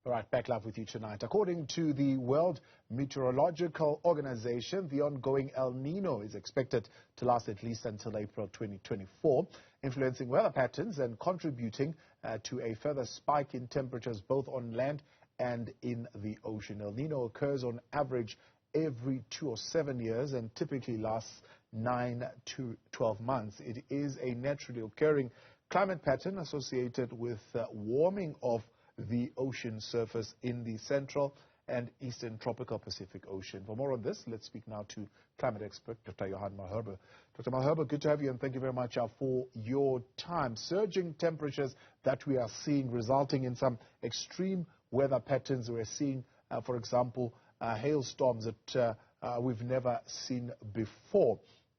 All right, back live with you tonight. According to the World Meteorological Organization, the ongoing El Niño is expected to last at least until April 2024, influencing weather patterns and contributing to a further spike in temperatures both on land and in the ocean. El Niño occurs on average every 2 or 7 years and typically lasts 9 to 12 months. It is a naturally occurring climate pattern associated with warming of the ocean surface in the central and eastern tropical Pacific Ocean. For more on this, let's speak now to climate expert Dr. Johan Malherbe. Dr. Malherbe, good to have you, and thank you very much for your time. Surging temperatures that we are seeing resulting in some extreme weather patterns. We're seeing, for example, hailstorms that we've never seen before.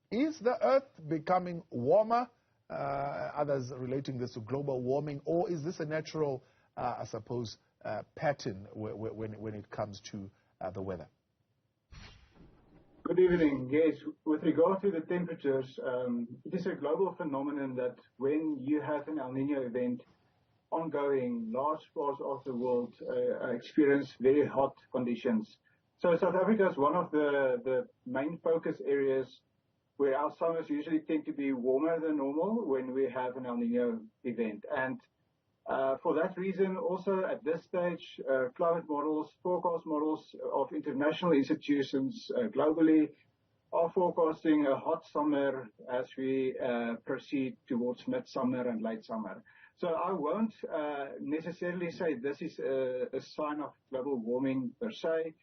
Is the Earth becoming warmer? Others relating this to global warming, or is this a natural I suppose, pattern when it comes to the weather? Good evening. Yes, with regard to the temperatures, it is a global phenomenon that when you have an El Niño event ongoing, large parts of the world experience very hot conditions. So South Africa is one of the main focus areas where our summers usually tend to be warmer than normal when we have an El Niño event. And for that reason, also at this stage, climate models, forecast models of international institutions globally are forecasting a hot summer as we proceed towards midsummer and late summer. So I won't necessarily say this is a sign of global warming per se.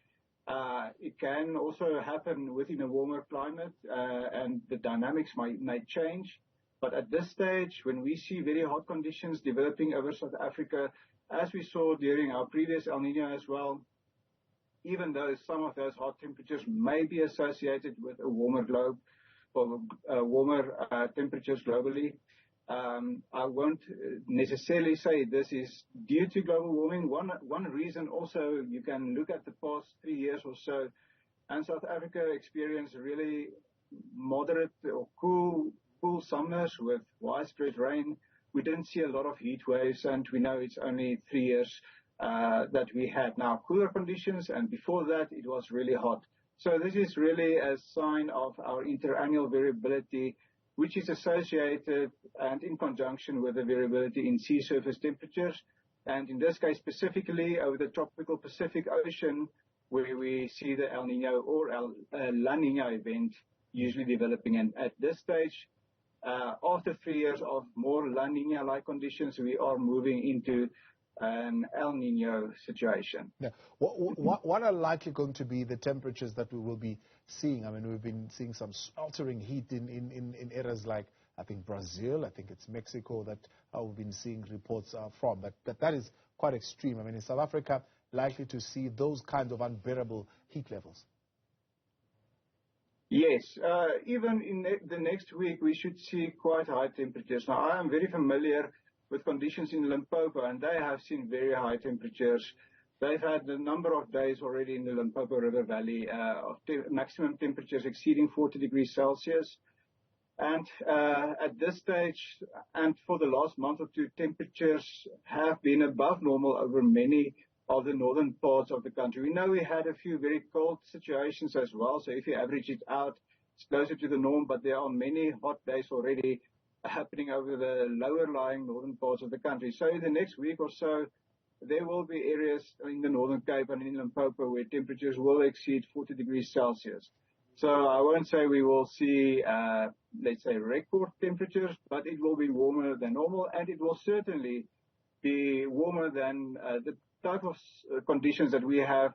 It can also happen within a warmer climate, and the dynamics may change. But at this stage, when we see very hot conditions developing over South Africa, as we saw during our previous El Niño as well, even though some of those hot temperatures may be associated with a warmer globe or warmer temperatures globally, I won't necessarily say this is due to global warming. One reason also, you can look at the past 3 years or so, and South Africa experienced really moderate or cool summers with widespread rain. We didn't see a lot of heat waves, and we know it's only 3 years that we had now cooler conditions, and before that it was really hot. So this is really a sign of our interannual variability, which is associated and in conjunction with the variability in sea surface temperatures, and in this case specifically over the tropical Pacific Ocean, where we see the El Niño or La Niña event usually developing. And at this stage, after 3 years of more La Niña-like conditions, we are moving into an El Niño situation. Yeah. What are likely going to be the temperatures that we will be seeing? I mean, we've been seeing some sweltering heat in areas like, I think, Brazil, I think it's Mexico that we've been seeing reports from. But that is quite extreme. I mean, is South Africa likely to see those kinds of unbearable heat levels? Yes, even in the next week, we should see quite high temperatures. Now, I am very familiar with conditions in Limpopo, and they have seen very high temperatures. They've had a number of days already in the Limpopo River Valley of maximum temperatures exceeding 40 degrees Celsius. And at this stage, and for the last month or two, temperatures have been above normal over many of the northern parts of the country. We know we had a few very cold situations as well, so if you average it out, it's closer to the norm, but there are many hot days already happening over the lower lying northern parts of the country. So in the next week or so, there will be areas in the Northern Cape and in Limpopo where temperatures will exceed 40 degrees Celsius. So I won't say we will see, let's say, record temperatures, but it will be warmer than normal, and it will certainly be warmer than the type of conditions that we have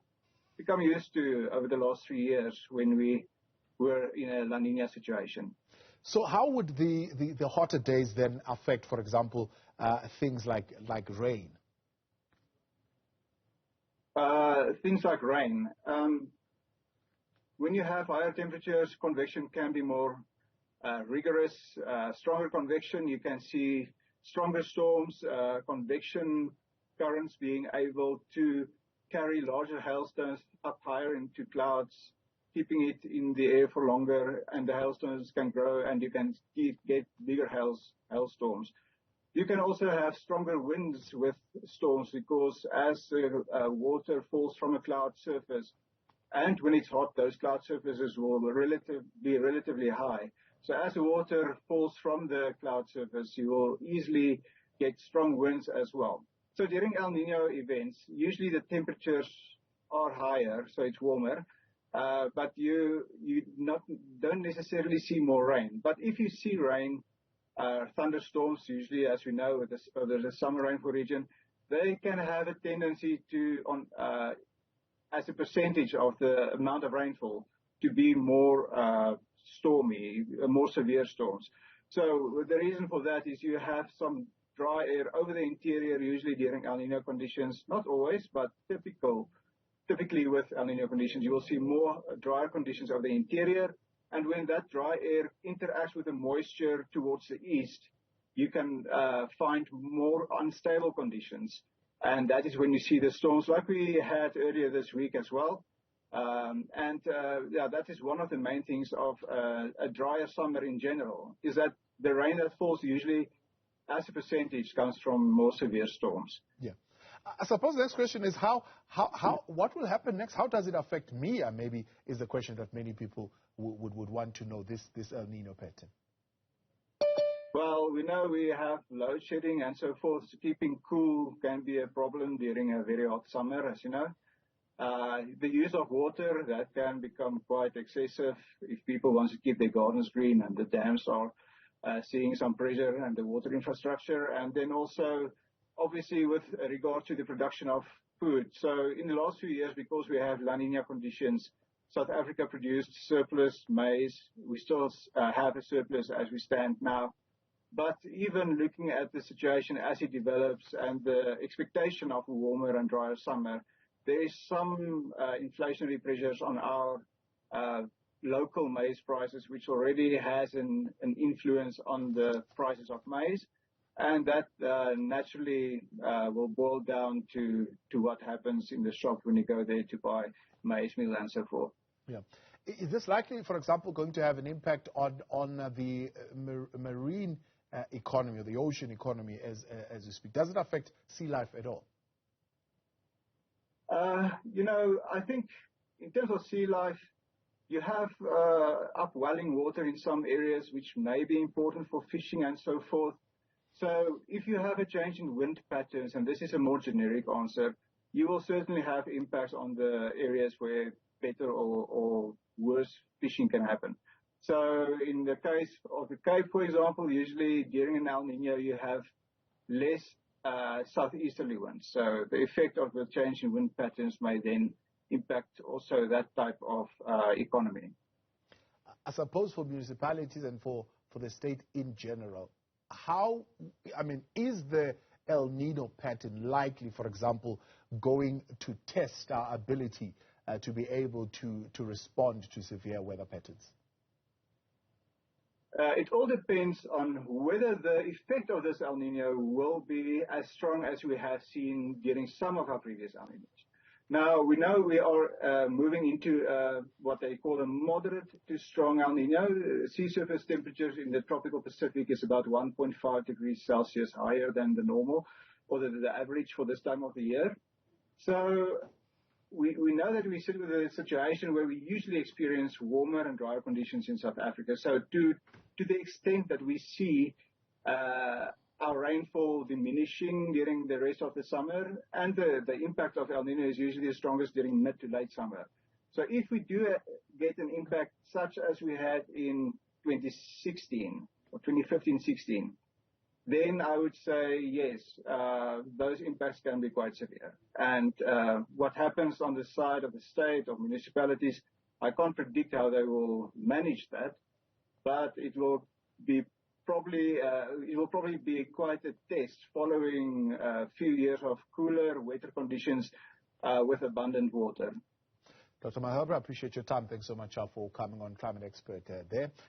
become used to over the last 3 years when we were in a La Niña situation. So how would the hotter days then affect, for example, things like rain? Things like rain. When you have higher temperatures, convection can be more rigorous. Stronger convection, you can see stronger storms, convection currents being able to carry larger hailstones up higher into clouds, keeping it in the air for longer, and the hailstones can grow, and you can get bigger hailstorms. You can also have stronger winds with storms because as the water falls from a cloud surface, and when it's hot, those cloud surfaces will be relatively high. So as the water falls from the cloud surface, you will easily get strong winds as well. So during El Nino events, usually the temperatures are higher, so it's warmer, but you don't necessarily see more rain. But if you see rain, thunderstorms, usually, as we know, there's a summer rainfall region, they can have a tendency to, as a percentage of the amount of rainfall, to be more stormy, more severe storms. So the reason for that is you have some dry air over the interior, usually during El Nino conditions, not always, but typically with El Nino conditions, you will see more drier conditions over the interior. And when that dry air interacts with the moisture towards the east, you can find more unstable conditions. And that is when you see the storms like we had earlier this week as well. That is one of the main things of a drier summer in general, is that the rain that falls usually, as a percentage, comes from more severe storms. Yeah. I suppose the next question is what will happen next? How does it affect me? Maybe is the question that many people would want to know, this El Nino pattern. Well, we know we have load shedding and so forth. So keeping cool can be a problem during a very hot summer, as you know. The use of water, that can become quite excessive if people want to keep their gardens green and the dams are seeing some pressure and the water infrastructure. And then also, obviously, with regard to the production of food. So in the last few years, because we have La Nina conditions, South Africa produced surplus maize. We still have a surplus as we stand now. But even looking at the situation as it develops and the expectation of a warmer and drier summer, there is some inflationary pressures on our local maize prices, which already has an influence on the prices of maize. And that naturally will boil down to what happens in the shop when you go there to buy maize meal and so forth. Yeah. Is this likely, for example, going to have an impact on the marine economy or the ocean economy as you speak? Does it affect sea life at all? I think in terms of sea life, you have upwelling water in some areas which may be important for fishing and so forth. So if you have a change in wind patterns, and this is a more generic answer, you will certainly have impacts on the areas where better or worse fishing can happen. So in the case of the Cape, for example, usually during an El Nino, you have less southeasterly winds. So the effect of the change in wind patterns may then impact also that type of economy. I suppose for municipalities and for the state in general, is the El Nino pattern likely, for example, going to test our ability to be able to respond to severe weather patterns? It all depends on whether the effect of this El Nino will be as strong as we have seen during some of our previous El Ninos. Now, we know we are moving into what they call a moderate to strong El Nino. Sea surface temperatures in the tropical Pacific is about 1.5 degrees Celsius higher than the normal or the average for this time of the year. So we know that we sit with a situation where we usually experience warmer and drier conditions in South Africa. So to the extent that we see our rainfall diminishing during the rest of the summer, and the impact of El Nino is usually the strongest during mid to late summer. So if we do get an impact such as we had in 2016 or 2015-16, then I would say yes, those impacts can be quite severe. And what happens on the side of the state or municipalities, I can't predict how they will manage that, but it will probably be quite a test following a few years of cooler, wetter conditions with abundant water. Dr. Malherbe, I appreciate your time. Thanks so much for coming on, Climate Expert there.